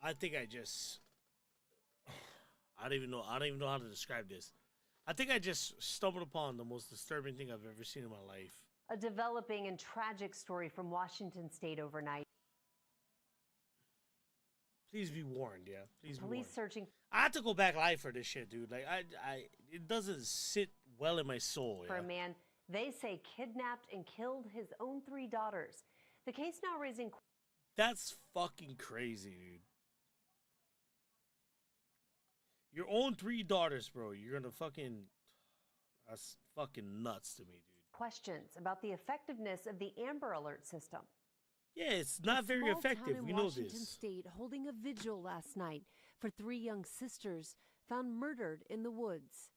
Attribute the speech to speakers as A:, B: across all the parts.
A: I think I don't even know. I don't even know how to describe this. I think I just stumbled upon the most disturbing thing I've ever seen in my life.
B: A developing and tragic story from Washington State overnight.
A: Please be warned, yeah. Please be warned.
B: Police searching.
A: I had to go back live for this shit, dude. Like, it doesn't sit well in my soul.
B: For
A: yeah?
B: a man they say kidnapped and killed his own 3 daughters. The case now raising.
A: That's fucking crazy, dude. Your own 3 daughters, bro. You're gonna fucking. That's fucking nuts to me, dude.
B: Questions about the effectiveness of the Amber Alert system.
A: Yeah, it's not very effective. We know
C: Washington
A: this.
C: State holding a vigil last night for 3 young sisters found murdered in the woods.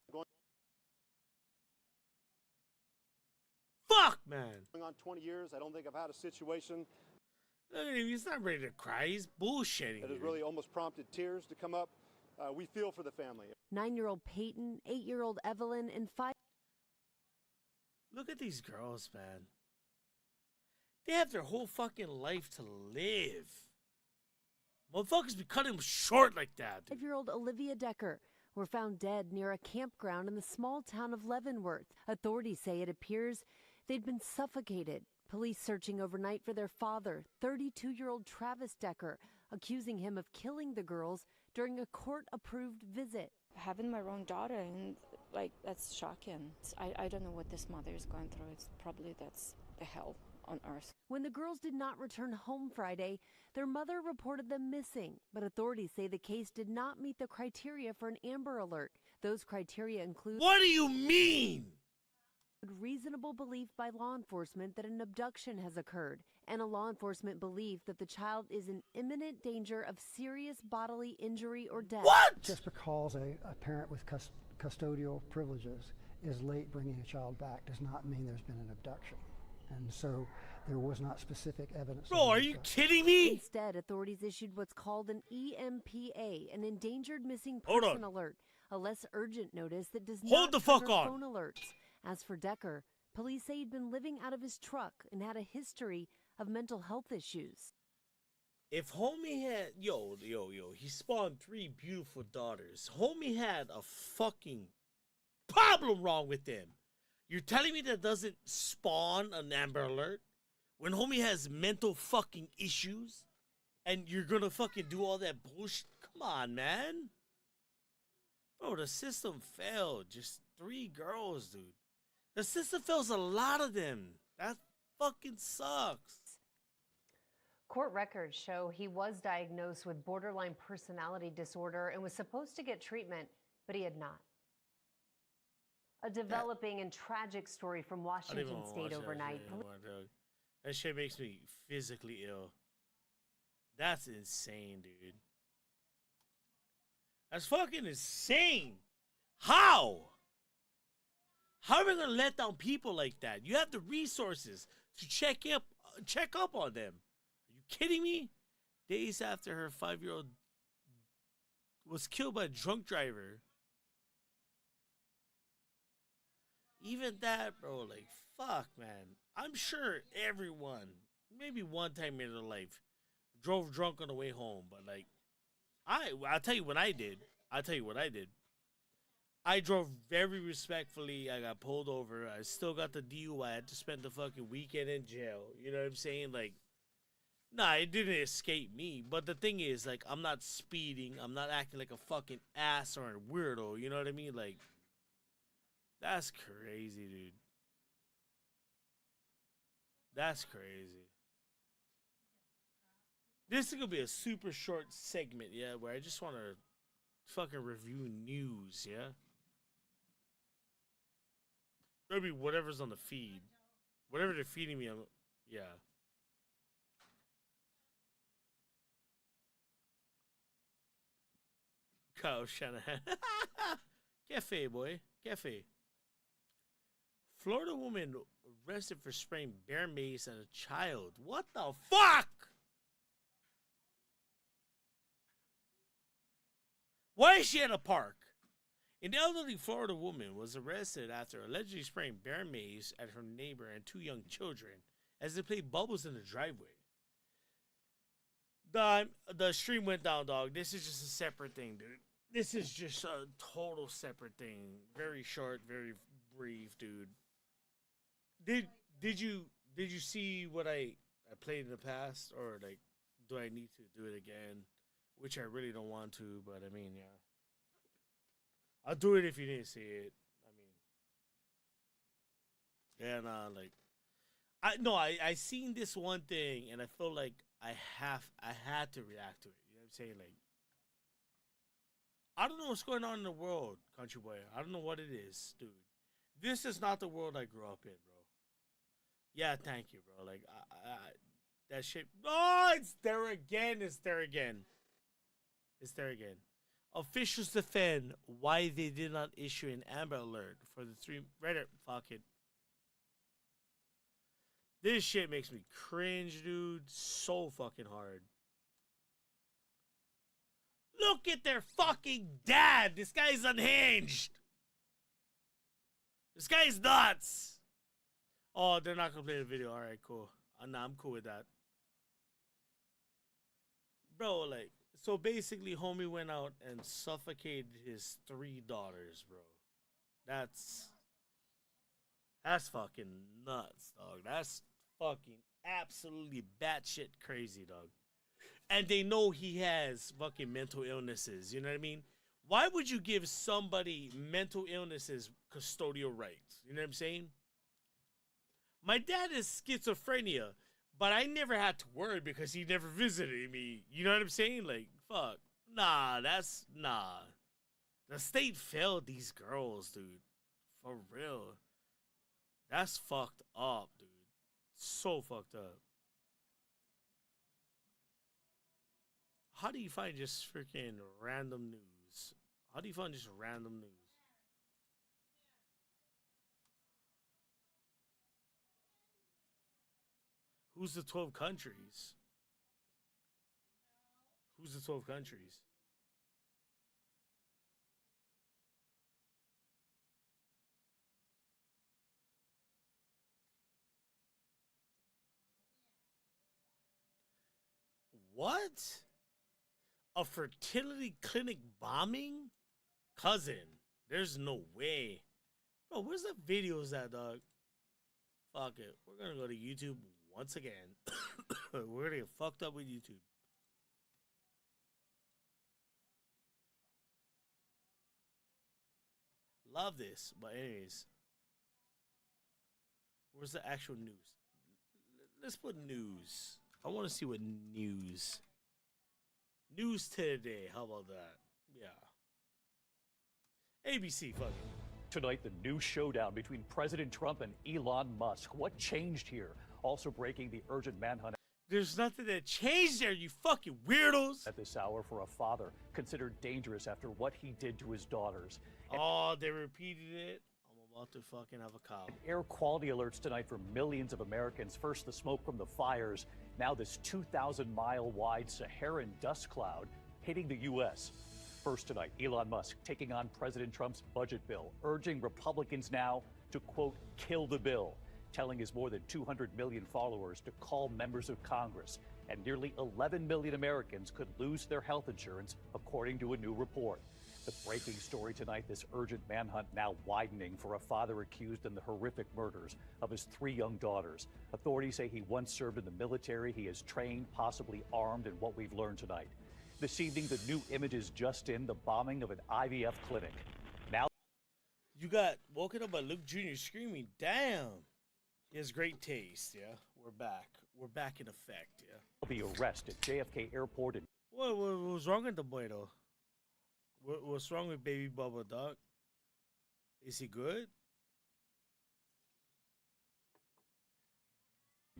A: Fuck, man.
D: Going on 20 years, I don't think I've had a situation
A: Look at him. He's not ready to cry. He's bullshitting.
D: that has really almost prompted tears to come up. We feel for the family.
C: 9-year-old Peyton, 8-year-old Evelyn, and 5.
A: Look at these girls, man. They have their whole fucking life to live. Motherfuckers be cutting them short like that, dude.
C: 5-year-old Olivia Decker were found dead near a campground in the small town of Leavenworth. Authorities say it appears they'd been suffocated. Police searching overnight for their father, 32-year-old Travis Decker, accusing him of killing the girls during a court-approved visit.
E: Having my own daughter, and like, that's shocking. I don't know what this mother is going through. It's probably that's the hell on earth.
C: When the girls did not return home Friday, their mother reported them missing, but authorities say the case did not meet the criteria for an Amber Alert. Those criteria include
A: What do you mean?
C: reasonable belief by law enforcement that an abduction has occurred, and a law enforcement belief that the child is in imminent danger of serious bodily injury or death.
A: What?
F: Just because a parent with custodial privileges is late bringing a child back does not mean there's been an abduction. And so there was not specific evidence.
A: Bro, are you kidding me?
C: Instead, authorities issued what's called an EMPA, an Endangered Missing
A: Hold
C: Person
A: on.
C: Alert, a less urgent notice that does
A: Hold
C: not
A: the fuck
C: trigger
A: on.
C: phone alerts. As for Decker, police say he'd been living out of his truck and had a history of mental health issues.
A: If homie had, he spawned 3 beautiful daughters. Homie had a fucking problem wrong with them. You're telling me that doesn't spawn an Amber Alert? When homie has mental fucking issues? And you're gonna fucking do all that bullshit? Come on, man. Bro, the system failed. Just 3 girls, dude. The system fails a lot of them. That fucking sucks.
B: Court records show he was diagnosed with borderline personality disorder and was supposed to get treatment, but he had not. A developing and tragic story from Washington State overnight.
A: That shit makes me physically ill. That's insane, dude. That's fucking insane. How? How are we gonna let down people like that? You have the resources to check up on them. Are you kidding me? Days after her 5-year-old was killed by a drunk driver. Even that, bro, like, fuck, man. I'm sure everyone, maybe one time in their life, drove drunk on the way home. But, like, I'll tell you what I did. I drove very respectfully. I got pulled over. I still got the DUI. I had to spend the fucking weekend in jail. You know what I'm saying? Like, nah, it didn't escape me. But the thing is, like, I'm not speeding. I'm not acting like a fucking ass or a weirdo. You know what I mean? Like, that's crazy, dude. That's crazy. This is going to be a super short segment, yeah, where I just want to fucking review news, yeah? Maybe whatever's on the feed. Whatever they're feeding me, yeah. Kyle Shanahan. Kefe, boy. Kefe. Florida woman arrested for spraying bear mace at a child. What the fuck? Why is she at a park? An elderly Florida woman was arrested after allegedly spraying bear mace at her neighbor and 2 young children as they played bubbles in the driveway. The stream went down, dog. This is just a separate thing, dude. This is just a total separate thing. Very short, very brief, dude. Did you see what I played in the past, or like do I need to do it again? Which I really don't want to, but I mean, yeah. I'll do it if you didn't see it. I mean, and like I seen this one thing and I feel like I had to react to it. You know what I'm saying? Like, I don't know what's going on in the world, country boy. I don't know what it is, dude. This is not the world I grew up in, bro. Yeah, thank you, bro. Like, that shit. Oh, it's there again. It's there again. It's there again. Officials defend why they did not issue an Amber Alert for the three. Reddit, fuck it. This shit makes me cringe, dude. So fucking hard. Look at their fucking dad. This guy's unhinged. This guy's nuts. Oh, they're not gonna play the video. All right, cool. Nah, I'm cool with that. Bro, like, so basically, homie went out and suffocated his 3 daughters, bro. That's fucking nuts, dog. That's fucking absolutely batshit crazy, dog. And they know he has fucking mental illnesses. You know what I mean? Why would you give somebody mental illnesses custodial rights? You know what I'm saying? My dad is schizophrenia, but I never had to worry because he never visited me. You know what I'm saying? Like, fuck. Nah. The state failed these girls, dude. For real. That's fucked up, dude. So fucked up. How do you find just freaking random news? How do you find just random news? Who's the 12 countries? Who's the 12 countries? What? A fertility clinic bombing? Cousin, there's no way. Bro, where's the videos at, dog? Fuck it. We're gonna go to YouTube once again. We're gonna get fucked up with YouTube. Love this, but anyways. Where's the actual news? Let's put news. I want to see what news. News today. How about that? Yeah. ABC, fuck it.
G: Tonight, the new showdown between President Trump and Elon Musk. What changed here? Also breaking, the urgent manhunt
A: There's nothing that changed there, you fucking weirdos.
G: at this hour for a father considered dangerous after what he did to his daughters.
A: Oh, they repeated it. I'm about to fucking have a cow.
G: Air quality alerts tonight for millions of Americans. First, the smoke from the fires. Now, this 2,000-mile wide Saharan dust cloud hitting the U.S. First tonight, Elon Musk taking on President Trump's budget bill, urging Republicans now to, quote, kill the bill, telling his more than 200 million followers to call members of Congress. And nearly 11 million Americans could lose their health insurance, according to a new report. The breaking story tonight, this urgent manhunt now widening for a father accused in the horrific murders of his 3 young daughters. Authorities say he once served in the military. He is trained, possibly armed, in what we've learned tonight. This evening, the new images just in, the bombing of an IVF clinic. Now,
A: You got woken up by Luke Jr. screaming, damn. He has great taste, yeah? We're back. We're back in effect, yeah?
G: the arrest at JFK Airport in
A: What's wrong with the boy, though? What's wrong with baby Bubba, dog? Is he good?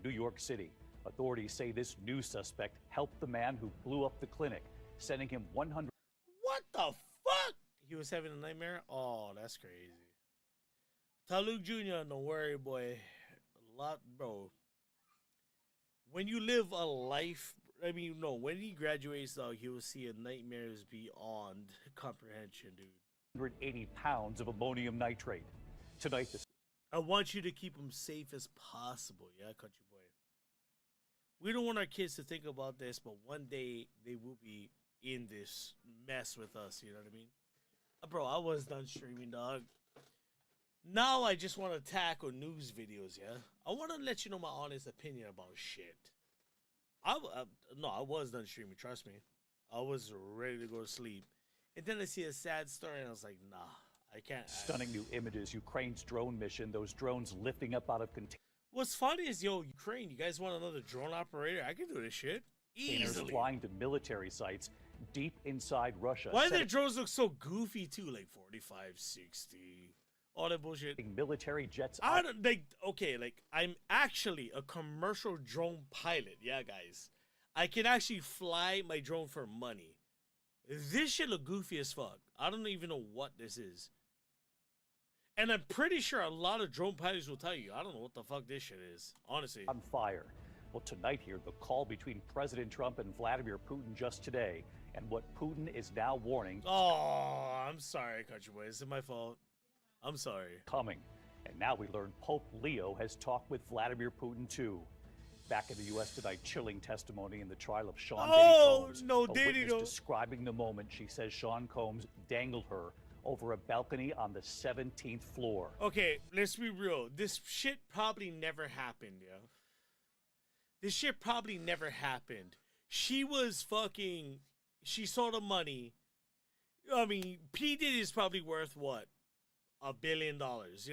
G: New York City. Authorities say this new suspect helped the man who blew up the clinic, sending him 100.
A: What the fuck? He was having a nightmare? Oh, that's crazy. Tell Luke Jr., don't worry, boy. A lot, bro. When you live a life, when he graduates, dog, he will see nightmares beyond comprehension, dude.
G: 180 pounds of ammonium nitrate. Tonight, the
A: I want you to keep him safe as possible, yeah, country boy. We don't want our kids to think about this, but one day they will be in this mess with us. You know what I mean? Bro, I was done streaming, dog. Now I just want to tackle news videos, yeah? I want to let you know my honest opinion about shit. No, I was done streaming, trust me. I was ready to go to sleep. And then I see a sad story, and I was like, nah, I can't.
G: Stunning new images, Ukraine's drone mission, those drones lifting up out of containers.
A: What's funny is, yo, Ukraine, you guys want another drone operator? I can do this shit. Easily.
G: Flying to military sites deep inside Russia.
A: Why do their drones look so goofy, too? Like 45, 60, all that bullshit.
G: Military jets.
A: I don't, like, okay, like, I'm actually a commercial drone pilot. Yeah, guys. I can actually fly my drone for money. This shit look goofy as fuck. I don't even know what this is. And I'm pretty sure a lot of drone pilots will tell you, I don't know what the fuck this shit is, honestly.
G: On fire. Well, tonight here, the call between President Trump and Vladimir Putin just today, and what Putin is now warning.
A: Oh, I'm sorry, country boy. This is my fault. I'm sorry.
G: Coming. And now we learn Pope Leo has talked with Vladimir Putin, too. Back in the U.S. tonight, chilling testimony in the trial of Sean Diddy Combs.
A: No,
G: a
A: Diddy,
G: witness describing the moment she says Sean Combs dangled her over a balcony on the 17th floor.
A: Okay, let's be real. This shit probably never happened, yo. This shit probably never happened. She was fucking... She saw the money. I mean, P. Diddy is probably worth, what? $1 billion. You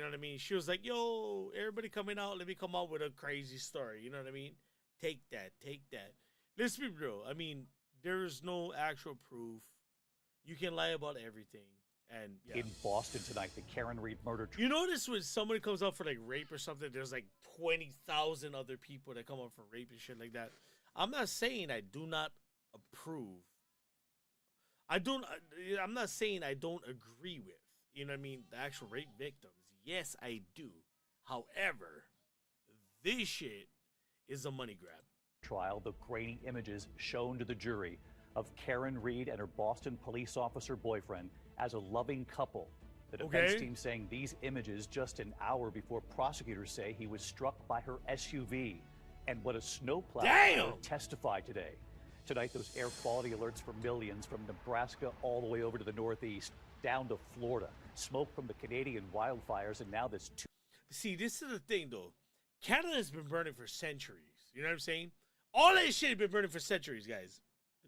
A: know what I mean? She was like, yo, everybody coming out. Let me come out with a crazy story. You know what I mean? Take that. Take that. Let's be real. I mean, there's no actual proof. You can lie about everything. And yeah.
G: In Boston tonight, the Karen Reed murder trial.
A: You notice when somebody comes out for like rape or something, there's like 20,000 other people that come up for rape and shit like that. I'm not saying I do not approve. I'm not saying I don't agree with, you know what I mean, the actual rape victims. Yes, I do. However, this shit is a money grab.
G: Trial, the grainy images shown to the jury of Karen Reed and her Boston police officer boyfriend as a loving couple. The defense team saying these images just an hour before prosecutors say he was struck by her SUV. And what a snowplow testified today. Tonight, those air quality alerts for millions from Nebraska all the way over to the Northeast, down to Florida. Smoke from the Canadian wildfires, and now this...
A: See, this is the thing, though. Canada's been burning for centuries. You know what I'm saying? All that shit has been burning for centuries, guys.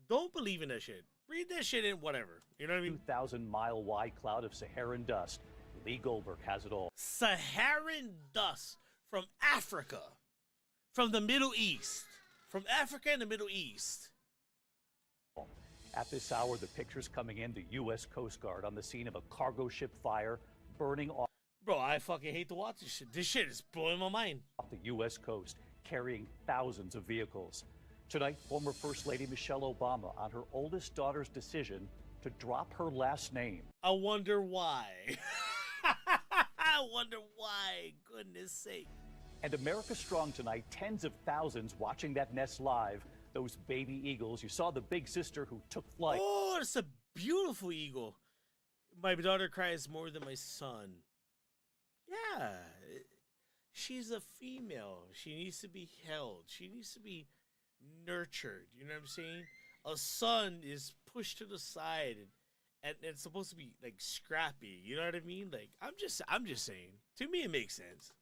A: Don't believe in that shit. Read that shit in whatever. You know what I mean?
G: 2,000-mile wide cloud of Saharan dust. Lee Goldberg has it all.
A: Saharan dust from Africa. From the Middle East. From Africa and the Middle East.
G: At this hour, the pictures coming in, the U.S. Coast Guard on the scene of a cargo ship fire burning off.
A: Bro, I fucking hate to watch this shit. This shit is blowing my mind.
G: Off the U.S. coast, carrying thousands of vehicles. Tonight, former First Lady Michelle Obama on her oldest daughter's decision to drop her last name.
A: I wonder why. I wonder why. Goodness sake.
G: And America Strong tonight, tens of thousands watching that nest live. Those baby eagles. You saw the big sister who took flight.
A: Oh, it's a beautiful eagle. My daughter cries more than my son. Yeah. She's a female. She needs to be held. She needs to be nurtured. You know what I'm saying? A son is pushed to the side and it's supposed to be like scrappy. You know what I mean? Like I'm just saying. To me it makes sense.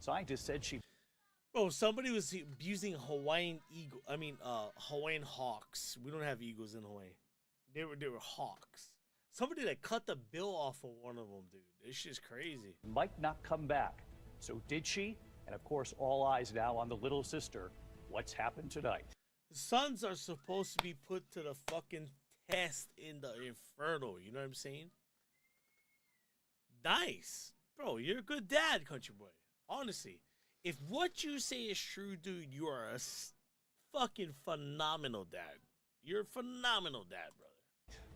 G: Scientists said she...
A: Bro, somebody was abusing Hawaiian Hawaiian hawks. We don't have eagles in Hawaii. They were hawks. Somebody that cut the bill off of one of them, dude. This shit's crazy.
G: Might not come back. So did she? And of course, all eyes now on the little sister. What's happened tonight?
A: The sons are supposed to be put to the fucking test in the inferno. You know what I'm saying? Nice. Bro, you're a good dad, country boy. Honestly. If what you say is true, dude, you are a fucking phenomenal dad. You're a phenomenal dad, brother.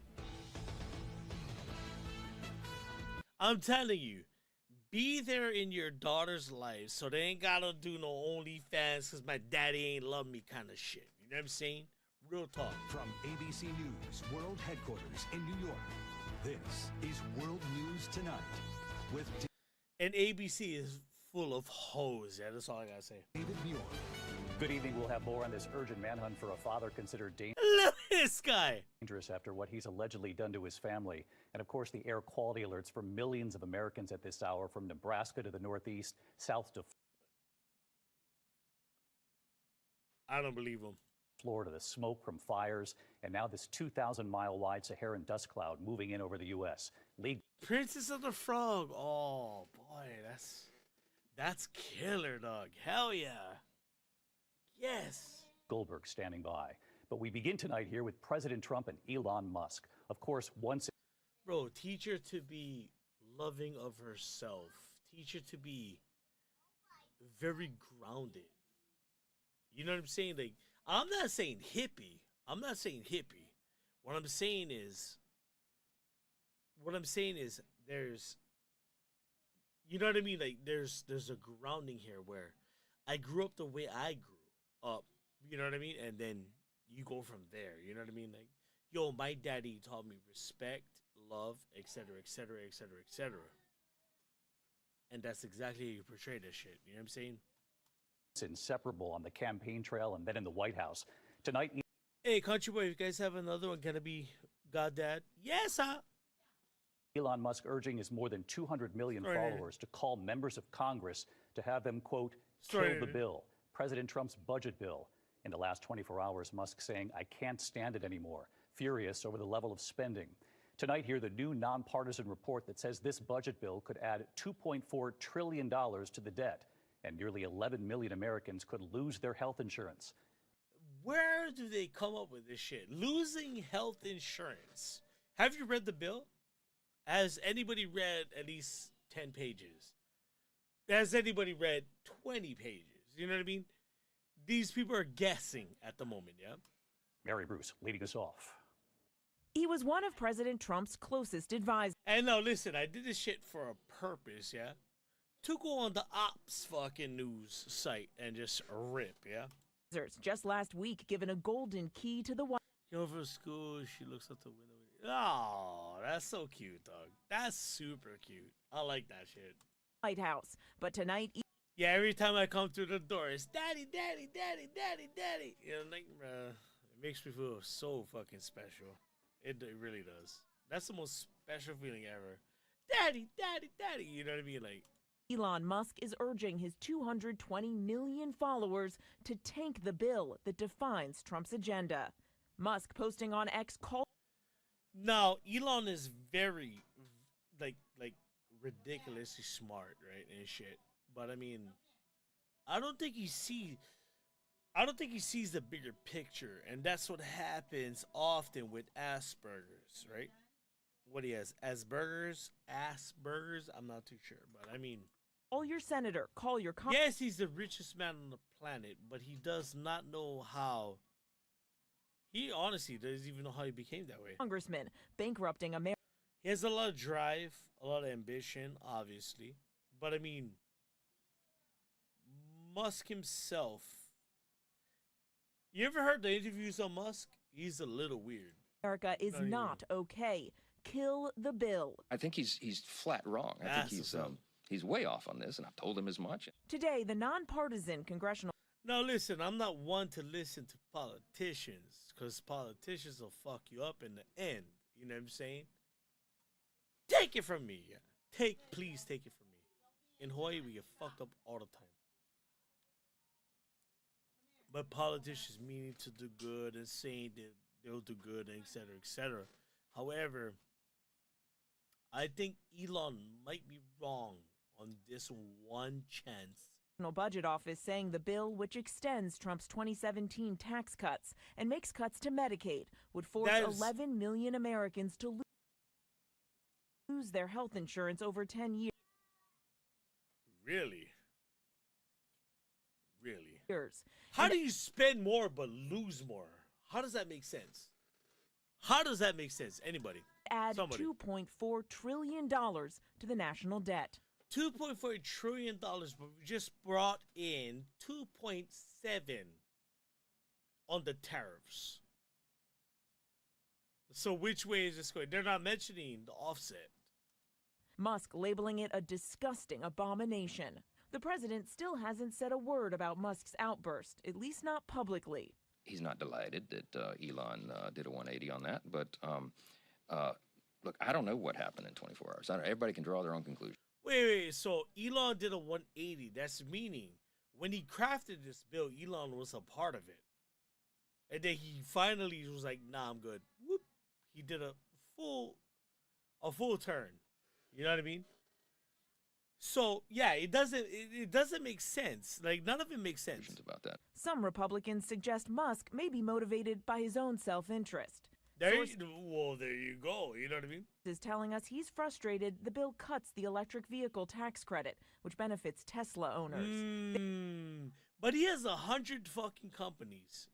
A: I'm telling you, be there in your daughter's life so they ain't gotta do no OnlyFans because my daddy ain't love me kind of shit. You know what I'm saying? Real talk.
H: From ABC News World Headquarters in New York, this is World News Tonight with
A: and ABC is full of hoes. Yeah, that's all I gotta say.
H: David Muir.
G: Good evening. We'll have more on this urgent manhunt for a father considered
A: Look at this guy.
G: dangerous after what he's allegedly done to his family. And of course, the air quality alerts for millions of Americans at this hour, from Nebraska to the Northeast, south to
A: I don't believe him.
G: Florida. The smoke from fires, and now this 2,000-mile wide Saharan dust cloud moving in over the U.S.
A: Princess of the Frog. Oh boy, that's killer, dog. Hell yeah. Yes.
G: Goldberg standing by. But we begin tonight here with President Trump and Elon Musk. Of course, once.
A: Bro, teach her to be loving of herself. Teach her to be very grounded. You know what I'm saying? Like, I'm not saying hippie. What I'm saying is there's, you know what I mean? Like, there's a grounding here where I grew up the way I grew up. You know what I mean? And then you go from there. You know what I mean? Like, yo, my daddy taught me respect, love, etc., etc., etc., etc. And that's exactly how you portray this shit. You know what I'm saying?
G: It's inseparable on the campaign trail and then in the White House. Tonight.
A: Hey, Country Boy, you guys have another one gonna be Goddad? Yes, sir.
G: Elon Musk urging his more than 200 million followers to call members of Congress to have them, quote, kill the bill. President Trump's budget bill. In the last 24 hours, Musk saying, I can't stand it anymore, furious over the level of spending. Tonight here, the new nonpartisan report that says this budget bill could add $2.4 trillion to the debt, and nearly 11 million Americans could lose their health insurance.
A: Where do they come up with this shit? Losing health insurance. Have you read the bill? Has anybody read at least 10 pages? Has anybody read 20 pages? You know what I mean? These people are guessing at the moment, yeah?
G: Mary Bruce leading us off.
I: He was one of President Trump's closest advisors.
A: And now listen, I did this shit for a purpose, yeah? To go on the Ops fucking news site and just rip, yeah?
I: Just last week, given a golden key to the White
A: Go for school, she looks out the window. Oh, that's so cute, dog. That's super cute. I like that shit.
I: House. But tonight...
A: Yeah, every time I come through the door, it's daddy, daddy, daddy, daddy, daddy. You know, like, it makes me feel so fucking special. It really does. That's the most special feeling ever. Daddy, daddy, daddy. You know what I mean? Like,
I: Elon Musk is urging his 220 million followers to tank the bill that defines Trump's agenda. Musk posting on X called...
A: Now, Elon is very, like ridiculously smart, right, and shit. But I mean, I don't think he sees the bigger picture, and that's what happens often with Asperger's, right? What he has, Asperger's, I'm not too sure, but I mean,
I: call your senator, call your
A: yes, he's the richest man on the planet, but he does not know how. He honestly doesn't even know how he became that way.
I: Congressman bankrupting America.
A: He has a lot of drive, a lot of ambition, obviously, but I mean, Musk himself. You ever heard the interviews on Musk? He's a little weird.
I: America is not okay. Kill the bill.
J: I think he's flat wrong. I think he's way off on this, and I've told him as much.
I: Today, the nonpartisan congressional...
A: Now listen, I'm not one to listen to politicians, because politicians will fuck you up in the end. You know what I'm saying? Take it from me. Please take it from me. In Hawaii, we get fucked up all the time. But politicians meaning to do good and saying that they'll do good, etc., etc. However, I think Elon might be wrong on this one chance.
I: National Budget Office saying the bill, which extends Trump's 2017 tax cuts and makes cuts to Medicaid, would force 11 million Americans to lose their health insurance over 10 years.
A: Really? How do you spend more but lose more? How does that make sense? Anybody?
I: Add $2.4 trillion to the national debt.
A: $2.4 trillion, but we just brought in 2.7 on the tariffs. So which way is this going? They're not mentioning the offset.
I: Musk labeling it a disgusting abomination. The president still hasn't said a word about Musk's outburst, at least not publicly.
J: He's not delighted that Elon did a 180 on that, but look, I don't know what happened in 24 hours. Everybody can draw their own conclusion.
A: Wait, so Elon did a 180. That's meaning when he crafted this bill, Elon was a part of it. And then he finally was like, nah, I'm good. Whoop. He did a full turn. You know what I mean? So, yeah, it doesn't make sense. Like, none of it makes sense.
J: About that.
I: Some Republicans suggest Musk may be motivated by his own self-interest.
A: There you go. You know what I mean?
I: Is telling us he's frustrated the bill cuts the electric vehicle tax credit, which benefits Tesla owners.
A: But he has 100 fucking companies.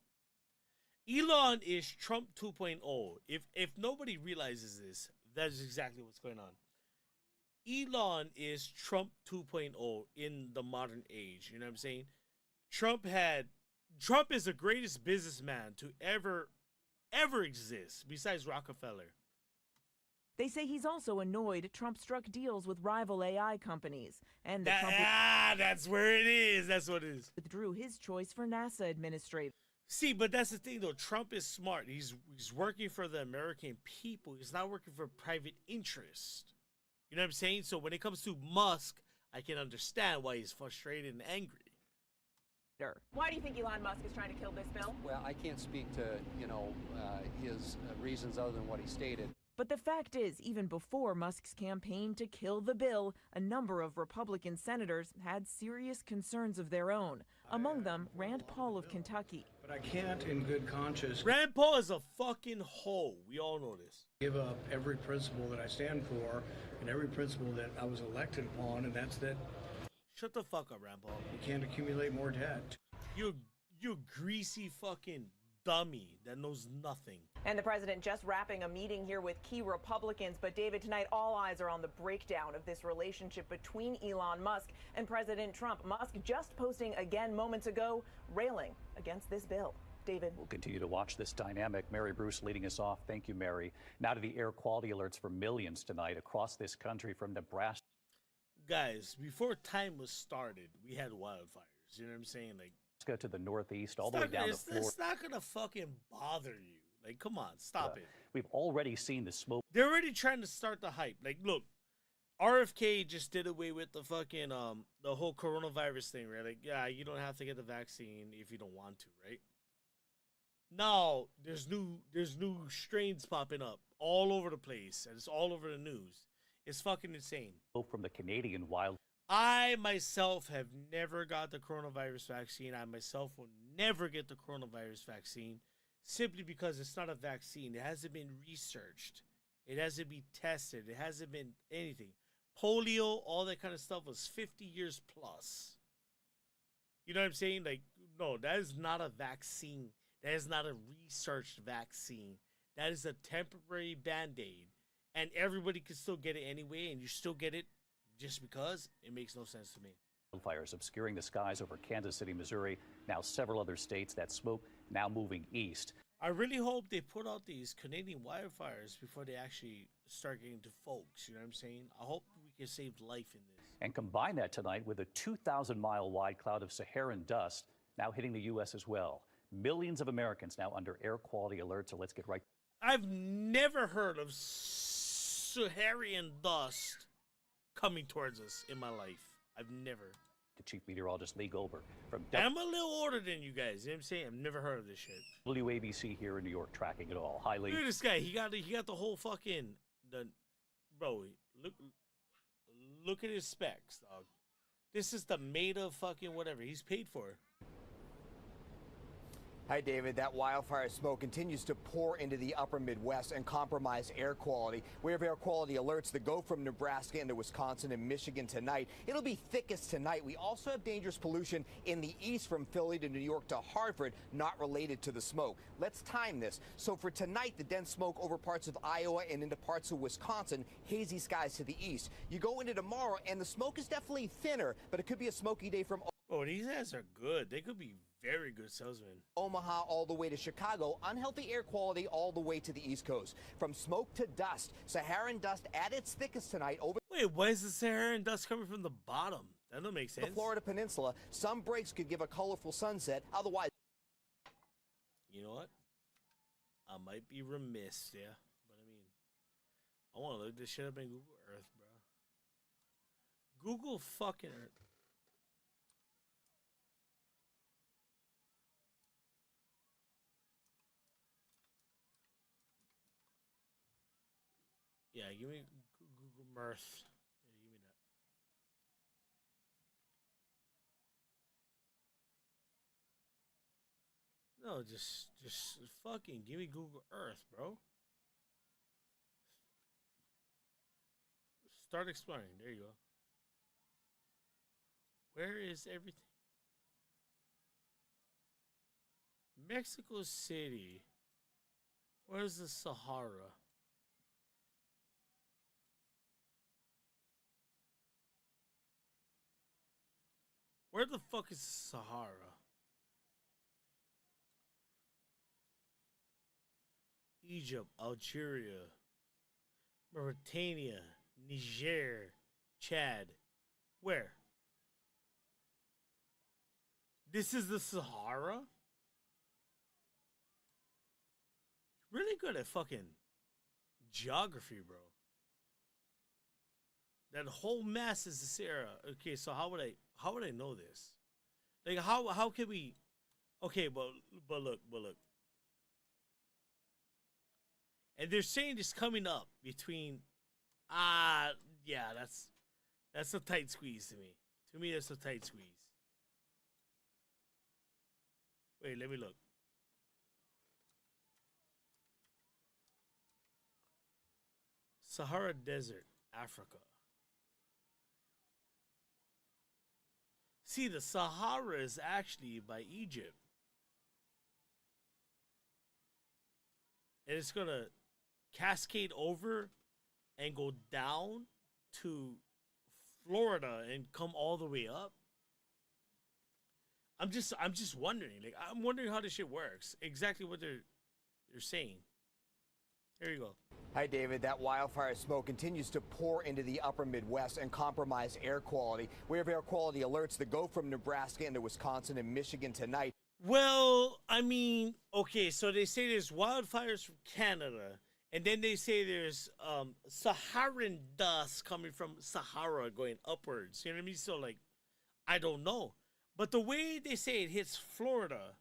A: Elon is Trump 2.0. If nobody realizes this, that is exactly what's going on. Elon is Trump 2.0 in the modern age. You know what I'm saying? Trump is the greatest businessman to ever exist besides Rockefeller.
I: They say he's also annoyed Trump struck deals with rival AI companies. And
A: that's where it is. That's what it is.
I: Withdrew his choice for NASA administrator.
A: See, but that's the thing, though. Trump is smart. He's working for the American people. He's not working for private interest. You know what I'm saying? So when it comes to Musk, I can understand why he's frustrated and angry.
I: Why do you think Elon Musk is trying to kill this bill?
K: Well, I can't speak to, his reasons other than what he stated.
I: But the fact is, even before Musk's campaign to kill the bill, a number of Republican senators had serious concerns of their own. Among them, Rand Paul of Kentucky.
L: But I can't, in good conscience,
A: Rand Paul is a fucking hoe. We all know this.
L: Give up every principle that I stand for and every principle that I was elected upon, and that's that.
A: Shut the fuck up, Rand Paul.
L: You can't accumulate more debt.
A: You greasy fucking dummy that knows nothing.
M: And the president just wrapping a meeting here with key Republicans. But David, tonight all eyes are on the breakdown of this relationship between Elon Musk and President Trump. Musk just posting again moments ago, railing against this bill. David.
G: We'll continue to watch this dynamic. Mary Bruce leading us off. Thank you, Mary. Now to the air quality alerts for millions tonight across this country from Nebraska.
A: Guys, before time was started, we had wildfires. You know what I'm saying? Like,
G: to the northeast, all the way down to Florida.
A: It's not going to fucking bother you. Like, come on, stop it.
G: We've already seen the smoke.
A: They're already trying to start the hype. Like, look, RFK just did away with the fucking, the whole coronavirus thing, right? Like, yeah, you don't have to get the vaccine if you don't want to, right? Now, there's new strains popping up all over the place, and it's all over the news. It's fucking insane.
G: From the Canadian wild.
A: I myself have never got the coronavirus vaccine. I myself will never get the coronavirus vaccine simply because it's not a vaccine. It hasn't been researched. It hasn't been tested. It hasn't been anything. Polio, all that kind of stuff was 50 years plus. You know what I'm saying? Like, no, that is not a vaccine. That is not a researched vaccine. That is a temporary Band-Aid. And everybody can still get it anyway, and you still get it just because. It makes no sense to me.
G: Wildfires obscuring the skies over Kansas City, Missouri. Now several other states. That smoke now moving east.
A: I really hope they put out these Canadian wildfires before they actually start getting to folks. You know what I'm saying? I hope we can save life in this.
G: And combine that tonight with a 2,000-mile wide cloud of Saharan dust now hitting the U.S. as well. Millions of Americans now under air quality alerts. So let's get right.
A: I've never heard of Saharan dust coming towards us in my life. I've never.
G: To Chief Meteorologist Lee Goldberg from
A: I'm a little older than you guys. You know what I'm saying? I've never heard of this shit.
G: WABC here in New York tracking it all. Hi, Lee.
A: Look at this guy. He got the whole fucking bro. Look at his specs, dog. This is the made of fucking whatever he's paid for.
N: Hi, David. That wildfire smoke continues to pour into the upper Midwest and compromise air quality. We have air quality alerts that go from Nebraska into Wisconsin and Michigan tonight. It'll be thickest tonight. We also have dangerous pollution in the east from Philly to New York to Hartford, not related to the smoke. Let's time this. So for tonight, the dense smoke over parts of Iowa and into parts of Wisconsin, hazy skies to the east. You go into tomorrow, and the smoke is definitely thinner, but it could be a smoky day from...
A: Oh, these guys are good. They could be very good salesmen.
N: Omaha all the way to Chicago, unhealthy air quality all the way to the East Coast. From smoke to dust, Saharan dust at its thickest tonight.
A: Wait, why is the Saharan dust coming from the bottom? That don't make sense.
N: The Florida Peninsula, some breaks could give a colorful sunset. Otherwise,
A: you know what? I might be remiss, yeah. But I mean, I want to look this shit up in Google Earth, bro. Google fucking Earth. Yeah, give me Google Mirth. Yeah, give me that. No, just fucking give me Google Earth, bro. Start exploring. There you go. Where is everything? Mexico City. Where's the Sahara? Where the fuck is the Sahara? Egypt, Algeria, Mauritania, Niger, Chad. Where? This is the Sahara? Really good at fucking geography, bro. That whole mass is the Sahara. Okay, so how would I know this? Like how can we? Okay, but look. And they're saying it's coming up between. Yeah, that's a tight squeeze to me. To me, that's a tight squeeze. Wait, let me look. Sahara Desert, Africa. See, the Sahara is actually by Egypt. And it's going to cascade over and go down to Florida and come all the way up. I'm just wondering. Like, I'm wondering how this shit works. Exactly what they're saying. Here you go.
N: Hi, David. That wildfire smoke continues to pour into the upper Midwest and compromise air quality. We have air quality alerts that go from Nebraska into Wisconsin and Michigan tonight.
A: Well, I mean, okay, so they say there's wildfires from Canada, and then they say there's Saharan dust coming from Sahara going upwards. You know what I mean? So, like, I don't know. But the way they say it hits Florida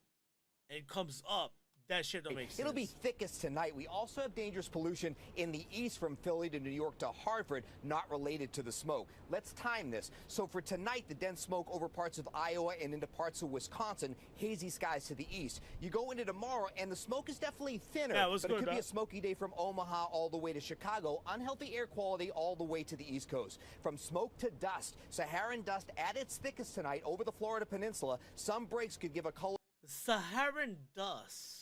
A: and comes up, that shit don't make sense.
N: It'll be thickest tonight. We also have dangerous pollution in the east from Philly to New York to Hartford, not related to the smoke. Let's time this. So for tonight, the dense smoke over parts of Iowa and into parts of Wisconsin, hazy skies to the east. You go into tomorrow, and the smoke is definitely thinner, but it could be a smoky day from Omaha all the way to Chicago. Unhealthy air quality all the way to the East Coast. From smoke to dust, Saharan dust at its thickest tonight over the Florida Peninsula. Some breaks could give a color.
A: Saharan dust.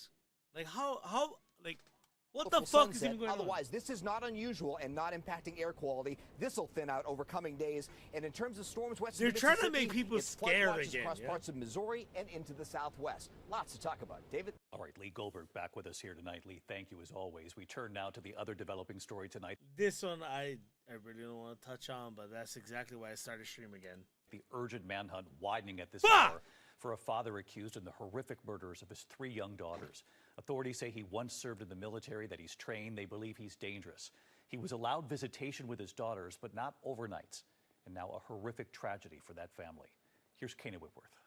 A: Like like what the fuck is even going on?
N: Otherwise, this is not unusual and not impacting air quality. This will thin out over coming days. And in terms of storms west of
A: They're trying to make people scared again.
N: Across parts of Missouri and into the Southwest. Lots to talk about. David?
G: All right, Lee Goldberg back with us here tonight. Lee, thank you as always. We turn now to the other developing story tonight.
A: This one I really don't want to touch on, but that's exactly why I started stream again.
G: The urgent manhunt widening at this hour for a father accused in the horrific murders of his 3 young daughters. Authorities say he once served in the military, that he's trained. They believe he's dangerous. He was allowed visitation with his daughters, but not overnights. And now a horrific tragedy for that family. Here's Kana Whitworth.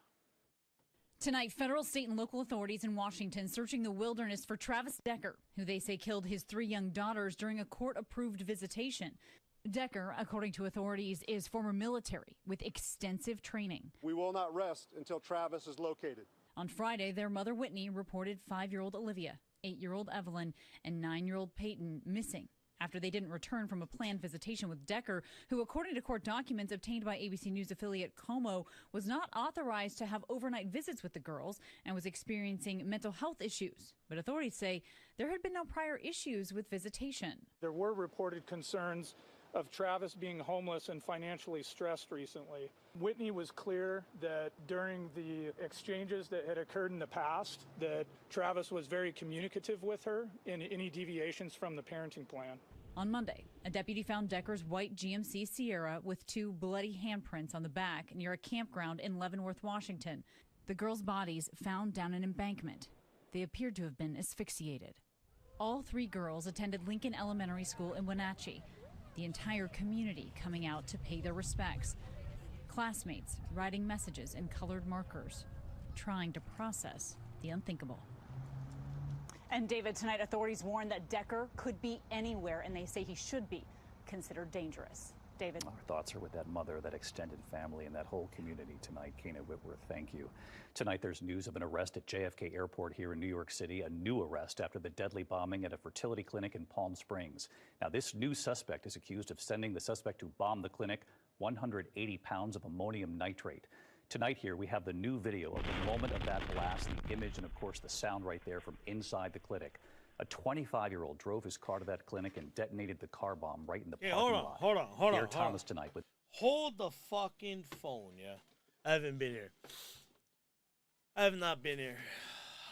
O: Tonight, federal, state, and local authorities in Washington searching the wilderness for Travis Decker, who they say killed his 3 young daughters during a court-approved visitation. Decker, according to authorities, is former military with extensive training.
D: We will not rest until Travis is located.
O: On Friday, their mother, Whitney, reported 5-year-old Olivia, 8-year-old Evelyn, and 9-year-old Peyton missing after they didn't return from a planned visitation with Decker, who, according to court documents obtained by ABC News affiliate Como, was not authorized to have overnight visits with the girls and was experiencing mental health issues. But authorities say there had been no prior issues with visitation.
P: There were reported concerns of Travis being homeless and financially stressed recently. Whitney was clear that during the exchanges that had occurred in the past, that Travis was very communicative with her in any deviations from the parenting plan.
O: On Monday, a deputy found Decker's white GMC Sierra with 2 bloody handprints on the back near a campground in Leavenworth, Washington. The girls' bodies found down an embankment. They appeared to have been asphyxiated. All 3 girls attended Lincoln Elementary School in Wenatchee. The entire community coming out to pay their respects. Classmates writing messages in colored markers, trying to process the unthinkable.
Q: And David, tonight authorities warn that Decker could be anywhere, and they say he should be considered dangerous. David.
G: Our thoughts are with that mother, that extended family, and that whole community tonight. Kana Whitworth, thank you. Tonight there's news of an arrest at JFK Airport here in New York City, a new arrest after the deadly bombing at a fertility clinic in Palm Springs. Now this new suspect is accused of sending the suspect who bombed the clinic 180 pounds of ammonium nitrate. Tonight here we have the new video of the moment of that blast, the image, and of course the sound right there from inside the clinic. A 25-year-old drove his car to that clinic and detonated the car bomb right in the parking lot.
A: Hold on.
G: Here, Thomas tonight with.
A: Hold the fucking phone, yeah. I haven't been here. I have not been here.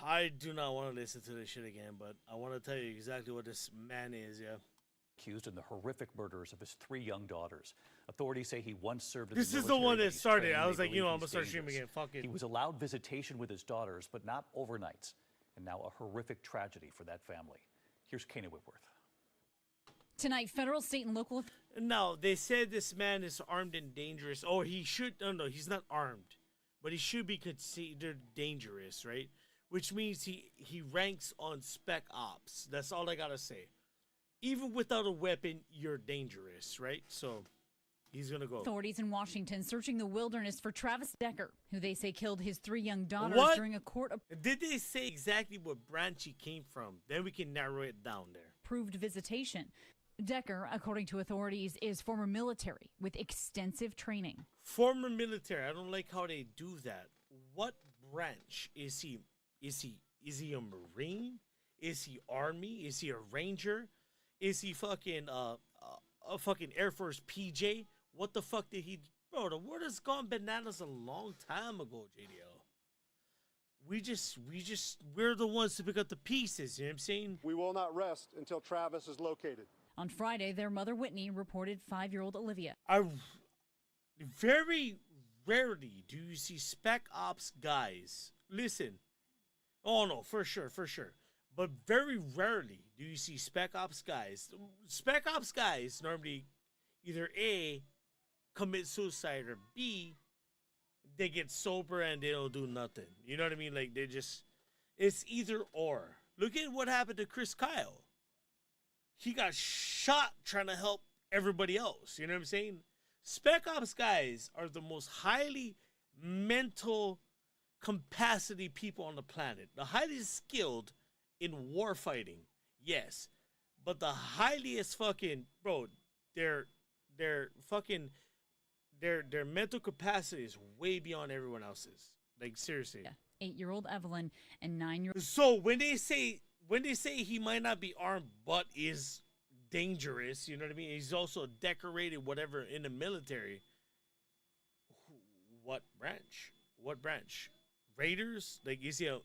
A: I do not want to listen to this shit again, but I want to tell you exactly what this man is, yeah.
G: Accused in the horrific murders of his 3 young daughters. Authorities say he once served.
A: This is the one that started. I was like, you know, I'm gonna start streaming again. Fuck it.
G: He was allowed visitation with his daughters, but not overnights. And now a horrific tragedy for that family. Here's Kana Whitworth.
O: Tonight, federal, state, and local.
A: No, they said this man is armed and dangerous. Oh, he should. No, he's not armed, but he should be considered dangerous, right? Which means he ranks on spec ops. That's all I gotta say. Even without a weapon, you're dangerous, right? So he's gonna go.
O: Authorities in Washington searching the wilderness for Travis Decker, who they say killed his 3 young daughters during a court.
A: Did they say exactly what branch he came from? Then we can narrow it down there.
O: Approved visitation. Decker, according to authorities, is former military with extensive training.
A: Former military. I don't like how they do that. What branch is he? Is he a Marine? Is he Army? Is he a Ranger? Is he fucking a fucking Air Force PJ? What the fuck did he? Bro, the world has gone bananas a long time ago, JDL. We're the ones to pick up the pieces, you know what I'm saying?
D: We will not rest until Travis is located.
O: On Friday, their mother, Whitney, reported 5-year-old Olivia.
A: Very rarely do you see spec ops guys. Listen. Oh, no, for sure. But very rarely do you see spec ops guys. Spec ops guys normally either A, commit suicide, or B, they get sober and they don't do nothing. You know what I mean? Like, it's either or. Look at what happened to Chris Kyle. He got shot trying to help everybody else. You know what I'm saying? Spec ops guys are the most highly mental capacity people on the planet. The highly skilled in war fighting, yes. But the highliest fucking, bro, their mental capacity is way beyond everyone else's. Like, seriously.
O: Yeah. 8-year-old Evelyn and 9-year-old.
A: So when they say he might not be armed but is dangerous, you know what I mean? He's also decorated whatever in the military. What branch? Raiders? Like, is he a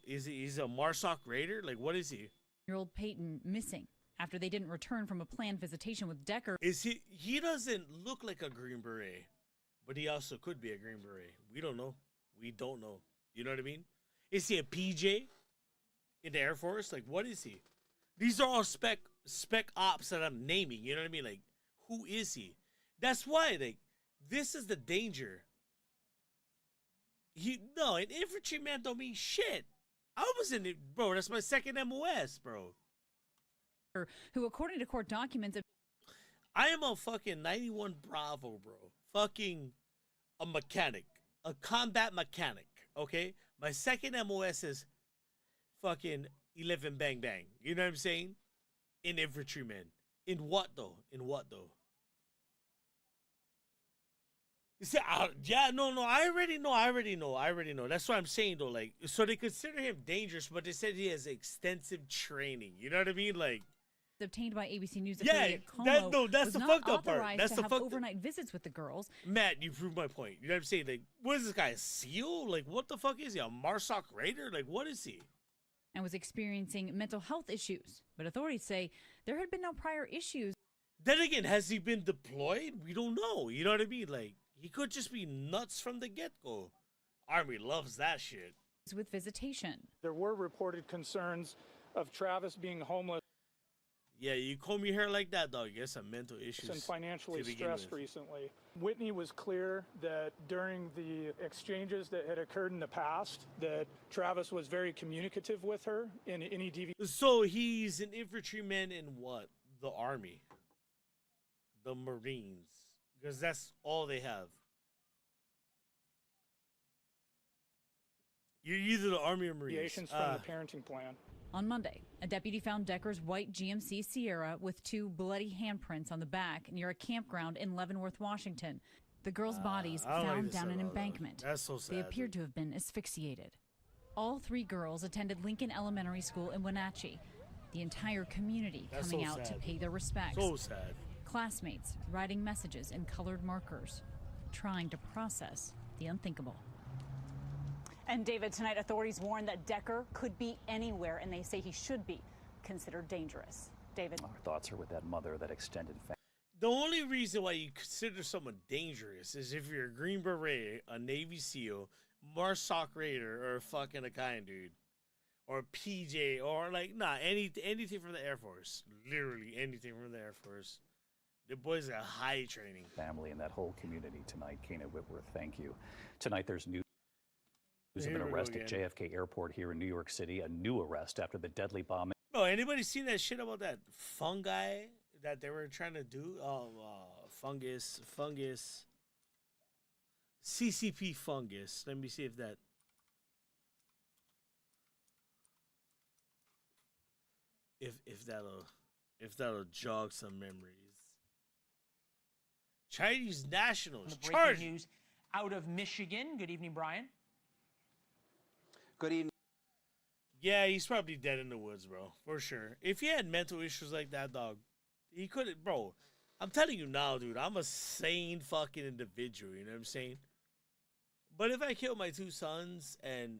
A: MARSOC Raider? Like, what is he?
O: 8-year-old Peyton missing after they didn't return from a planned visitation with Decker.
A: He doesn't look like a Green Beret, but he also could be a Green Beret. We don't know. You know what I mean? Is he a PJ in the Air Force? Like, what is he? These are all spec ops that I'm naming. You know what I mean? Like, who is he? That's why, like, this is the danger. An infantryman don't mean shit. I was in it, bro. That's my second MOS, bro.
O: Who, according to court documents,
A: I am a fucking 91 Bravo, bro. Fucking a mechanic, a combat mechanic. Okay, my second MOS is fucking 11 Bang Bang. You know what I'm saying? In infantryman. In what though? You see, I already know. That's what I'm saying, though. Like, so they consider him dangerous, but they said he has extensive training. You know what I mean? Like,
O: obtained by ABC News affiliate
A: that's the fucked up part.
O: That's the overnight visits with the girls.
A: Matt, you proved my point. You know what I'm saying? Like, what is this guy, a SEAL? Like, what the fuck is he? A MARSOC Raider? Like, what is he?
O: And was experiencing mental health issues. But authorities say there had been no prior issues.
A: Then again, has he been deployed? We don't know. You know what I mean? Like, he could just be nuts from the get-go. Army loves that shit.
O: With visitation.
P: There were reported concerns of Travis being homeless.
A: Yeah, you comb your hair like that, dog. You get some mental issues.
P: And financially stressed recently. Whitney was clear that during the exchanges that had occurred in the past, that Travis was very communicative with her in any DV.
A: So he's an infantryman in what? The Army. The Marines. Because that's all they have. You're either the Army or Marines.
P: From the parenting plan.
O: On Monday, a deputy found Decker's white GMC Sierra with 2 bloody handprints on the back near a campground in Leavenworth, Washington. The girls' bodies found down an embankment.
A: That's so sad.
O: They appeared to have been asphyxiated. All 3 girls attended Lincoln Elementary School in Wenatchee. The entire community coming out to pay their respects.
A: So sad.
O: Classmates writing messages in colored markers, trying to process the unthinkable.
Q: And David, tonight authorities warn that Decker could be anywhere, and they say he should be considered dangerous. David.
G: Our thoughts are with that mother, that extended family.
A: The only reason why you consider someone dangerous is if you're a Green Beret, a Navy SEAL, MARSOC Raider, or a fucking Akayan dude. Or a PJ, or like, anything from the Air Force. Literally anything from the Air Force. The boys got high training.
G: Family and that whole community tonight. Kena Whitworth, thank you. Tonight there's news. Who's been arrested at JFK Airport here in New York City. A new arrest after the deadly bombing.
A: Oh, anybody seen that shit about that fungi that they were trying to do? Fungus. CCP fungus. Let me see if that'll jog some memories. Chinese nationals charged.
R: Breaking news out of Michigan. Good evening, Brian.
S: Good evening.
A: Yeah, he's probably dead in the woods, bro. For sure. If he had mental issues like that, dog, he couldn't, bro. I'm telling you now, dude, I'm a sane fucking individual, you know what I'm saying? But if I kill my 2 sons and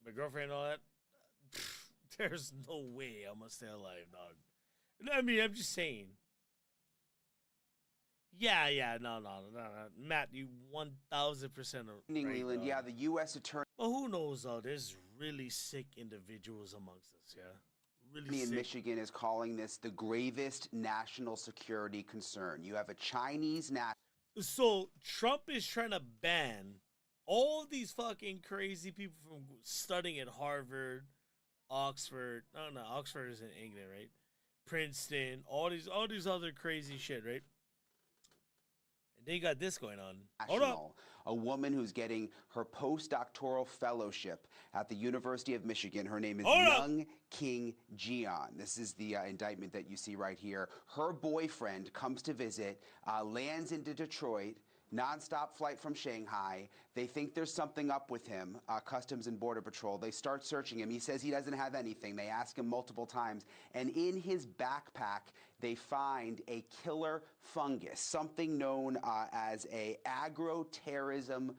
A: my girlfriend and all that, there's no way I'm gonna stay alive, dog. I mean, I'm just saying. Yeah, no. Matt, you 1,000% right,
S: Leland, yeah, the U.S. Attorney.
A: Well, who knows, though? There's really sick individuals amongst us, yeah? Really
S: in
A: sick.
S: Michigan is calling this the gravest national security concern. You have a Chinese
A: So Trump is trying to ban all these fucking crazy people from studying at Harvard, Oxford. No, Oxford is in England, right? Princeton, all these other crazy shit, right? And they got this going on. Hold up.
S: A woman who's getting her postdoctoral fellowship at the University of Michigan. Her name is Young King Jian. This is the indictment that you see right here. Her boyfriend comes to visit, lands into Detroit, nonstop flight from Shanghai. They think there's something up with him, Customs and Border Patrol. They start searching him. He says he doesn't have anything. They ask him multiple times. And in his backpack, they find a killer fungus, something known as a agro-terrorism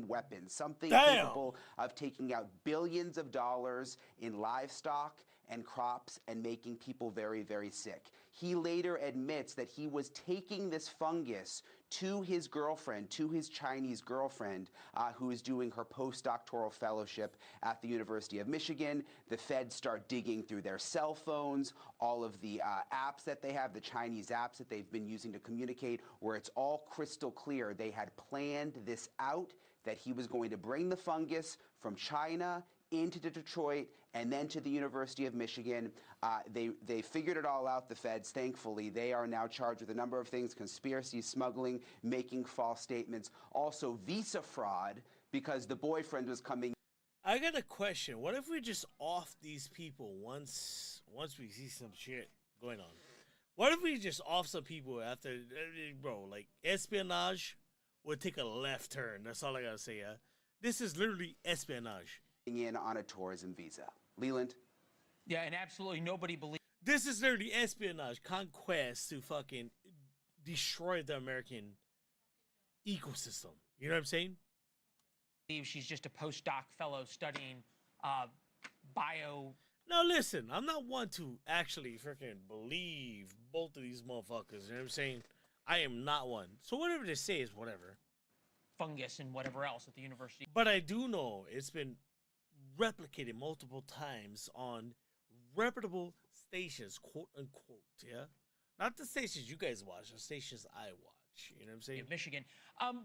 S: weapon, something capable of taking out billions of dollars in livestock and crops and making people very, very sick. He later admits that he was taking this fungus to his girlfriend, to his Chinese girlfriend, who is doing her postdoctoral fellowship at the University of Michigan. The feds start digging through their cell phones, all of the apps that they have, the Chinese apps that they've been using to communicate, where it's all crystal clear. They had planned this out, that he was going to bring the fungus from China into Detroit and then to the University of Michigan. They figured it all out, the feds, thankfully. They are now charged with a number of things: conspiracy, smuggling, making false statements, also visa fraud, because the boyfriend was coming.
A: I got a question. What if we just off these people once we see some shit going on? What if we just off some people after, bro, like espionage would take a left turn. That's all I gotta say, yeah? This is literally espionage.
S: In on a tourism visa. Leland?
R: Yeah, and absolutely nobody believes.
A: This is literally espionage, conquest to fucking destroy the American ecosystem. You know what I'm saying?
R: She's just a postdoc fellow studying bio.
A: Now listen, I'm not one to actually freaking believe both of these motherfuckers. You know what I'm saying? I am not one. So whatever they say is whatever.
R: Fungus and whatever else at the university.
A: But I do know it's been replicated multiple times on reputable stations, quote unquote. Yeah, not the stations you guys watch, the stations I watch. You know what I'm saying?
R: Michigan.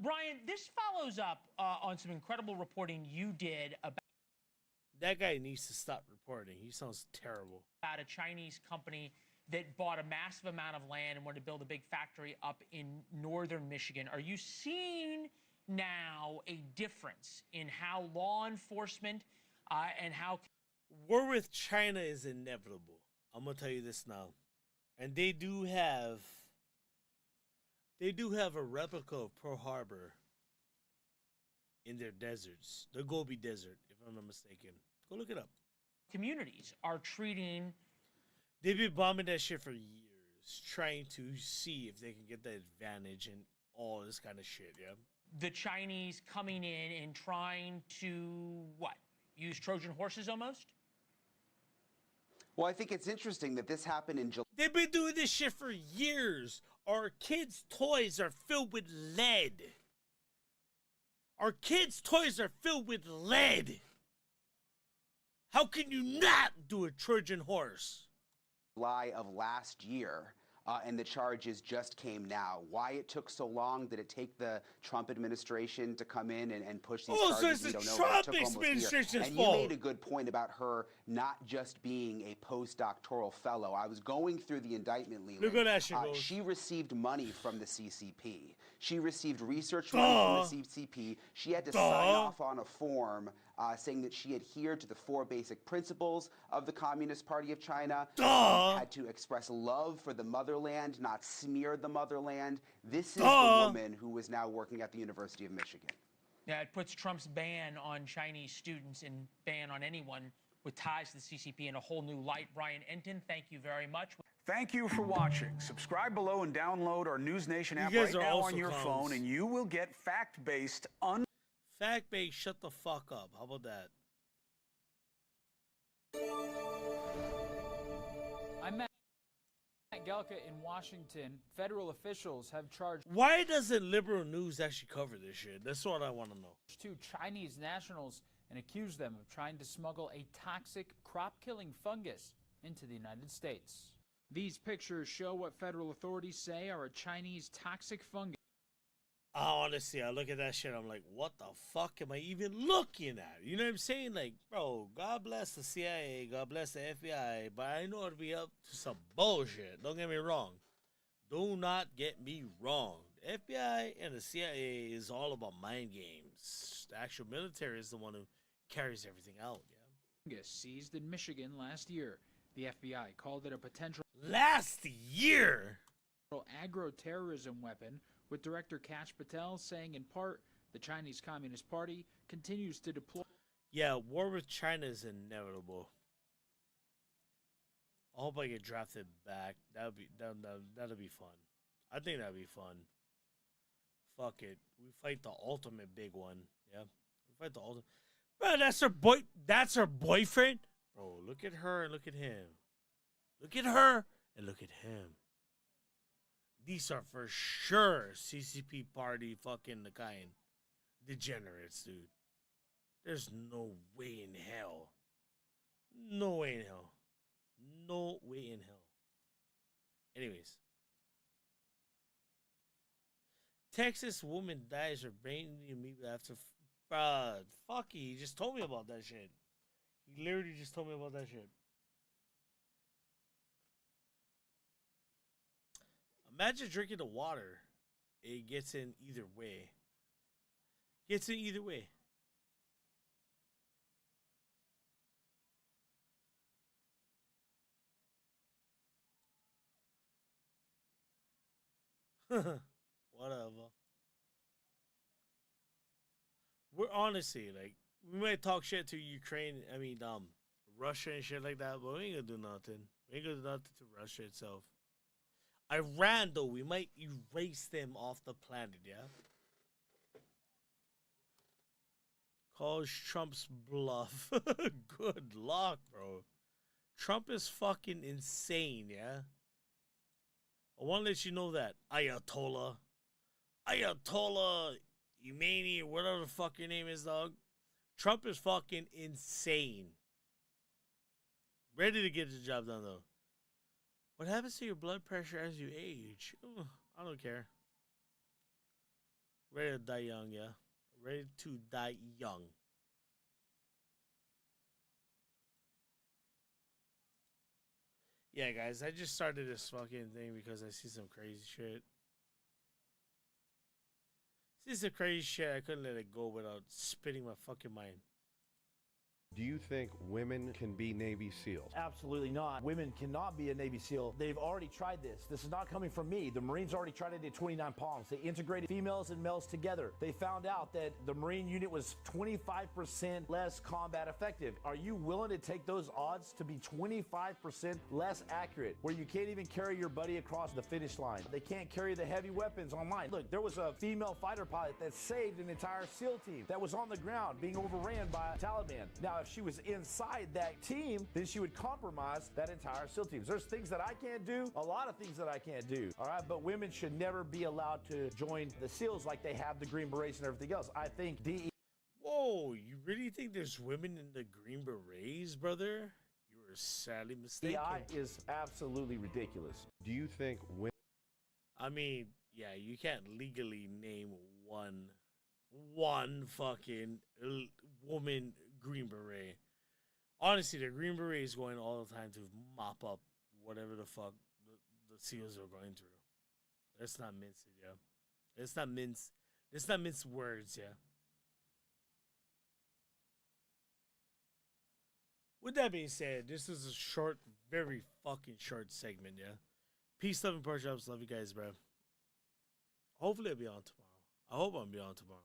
R: Brian, this follows up on some incredible reporting you did about
A: That guy needs to stop reporting. He sounds terrible.
R: a Chinese company that bought a massive amount of land and wanted to build a big factory up in northern Michigan. Are you seeing now a difference in how law enforcement and how
A: War with China is inevitable. I'm gonna tell you this now, and they do have a replica of Pearl Harbor in their deserts, the Gobi Desert, if I'm not mistaken. Go look it up.
R: communities are treating?
A: They've been bombing that shit for years, trying to see if they can get the advantage and all this kind of shit, yeah?
R: The Chinese coming in and trying to, what, use Trojan horses almost?
S: Well, I think it's interesting that this happened in July.
A: They've been doing this shit for years. Our kids' toys are filled with lead. Our kids' toys are filled with lead. How can you not do a Trojan horse?
S: July of last year, and the charges just came now. Why it took so long? Did it take the Trump administration to come in and push these charges?
A: So it's the Trump administration's
S: And
A: fault.
S: you made a good point about her not just being a postdoctoral fellow. I was going through the indictment, Leland.
A: Look at that shit goes.
S: She received money from the CCP. She received research money from the CCP. She had to sign off on a form saying that she adhered to the 4 basic principles of the Communist Party of China. Had to express love for the motherland, not smear the motherland. This is the woman who is now working at the University of Michigan.
R: Yeah, it puts Trump's ban on Chinese students and ban on anyone with ties to the CCP in a whole new light. Brian Enton, thank you very much.
T: Thank you for watching. Subscribe below and download our News Nation app
A: guys
T: right
A: are
T: now
A: also
T: on your
A: clowns.
T: phone, and you will get fact-based,
A: Fact-based, shut the fuck up. How about that?
U: I'm Matt Gelka in Washington. Federal officials have charged
A: Why doesn't liberal news actually cover this shit? That's what I want to know.
U: 2 Chinese nationals and accused them of trying to smuggle a toxic crop-killing fungus into the United States. These pictures show what federal authorities say are a Chinese toxic fungus.
A: Honestly, I look at that shit, I'm like, what the fuck am I even looking at? You know what I'm saying? Like, bro, God bless the CIA, God bless the FBI, but I know it'll be up to some bullshit. Don't get me wrong. Do not get me wrong. The FBI and the CIA is all about mind games. The actual military is the one who carries everything out, yeah?
U: Fungus seized in Michigan last year. The FBI called it a potential
A: last year
U: agro-terrorism weapon, with Director Kash Patel saying in part the Chinese Communist Party continues to deploy.
A: Yeah, war with China is inevitable. I hope I get drafted back. That'll be fun. I think that'd be fun. Fuck it. We fight the ultimate big one. Yeah. We fight the ultimate. Bro, that's her boyfriend? Bro, look at her and look at him. Look at her and look at him. These are for sure CCP party fucking the kind degenerates, dude. There's no way in hell. No way in hell. No way in hell. Anyways. Texas woman dies her brain immediately after. Fuck, he just told me about that shit. He literally just told me about that shit. Imagine drinking the water. It gets in either way. Gets in either way. Whatever. We're honestly like, we might talk shit to Ukraine, Russia and shit like that, but we ain't gonna do nothing. We ain't gonna do nothing to Russia itself. Iran, though, we might erase them off the planet, yeah? Calls Trump's bluff. Good luck, bro. Trump is fucking insane, yeah? I want to let you know that. Ayatollah Khomeini, or whatever the fuck your name is, dog. Trump is fucking insane. Ready to get the job done, though. What happens to your blood pressure as you age? Ugh, I don't care. Ready to die young, yeah? Ready to die young. Yeah, guys, I just started this fucking thing because I see some crazy shit. See some crazy shit, I couldn't let it go without spitting my fucking mind.
E: Do you think women can be Navy SEALs?
V: Absolutely not. Women cannot be a Navy SEAL. They've already tried this. This is not coming from me. The Marines already tried it at 29 Palms. They integrated females and males together. They found out that the Marine unit was 25% less combat effective. Are you willing to take those odds to be 25% less accurate, where you can't even carry your buddy across the finish line? They can't carry the heavy weapons online. Look, there was a female fighter pilot that saved an entire SEAL team that was on the ground being overran by Taliban. Now, if she was inside that team, then she would compromise that entire SEAL team. There's things that I can't do, a lot of things that I can't do, all right? But women should never be allowed to join the SEALs like they have the Green Berets and everything else. I think
A: Whoa, you really think there's women in the Green Berets, brother? You were sadly mistaken.
V: DEI is absolutely ridiculous.
E: Do you think women...
A: I mean, yeah, you can't legally name one fucking woman Green Beret. Honestly, the Green Beret is going all the time to mop up whatever the fuck the SEALs are going through. Let's not mince it, yeah. Let's not mince words, yeah. With that being said, this is a short, very fucking short segment, yeah. Peace, love, and pork chops. Love you guys, bro. Hopefully I'll be on tomorrow. I hope I'll be on tomorrow.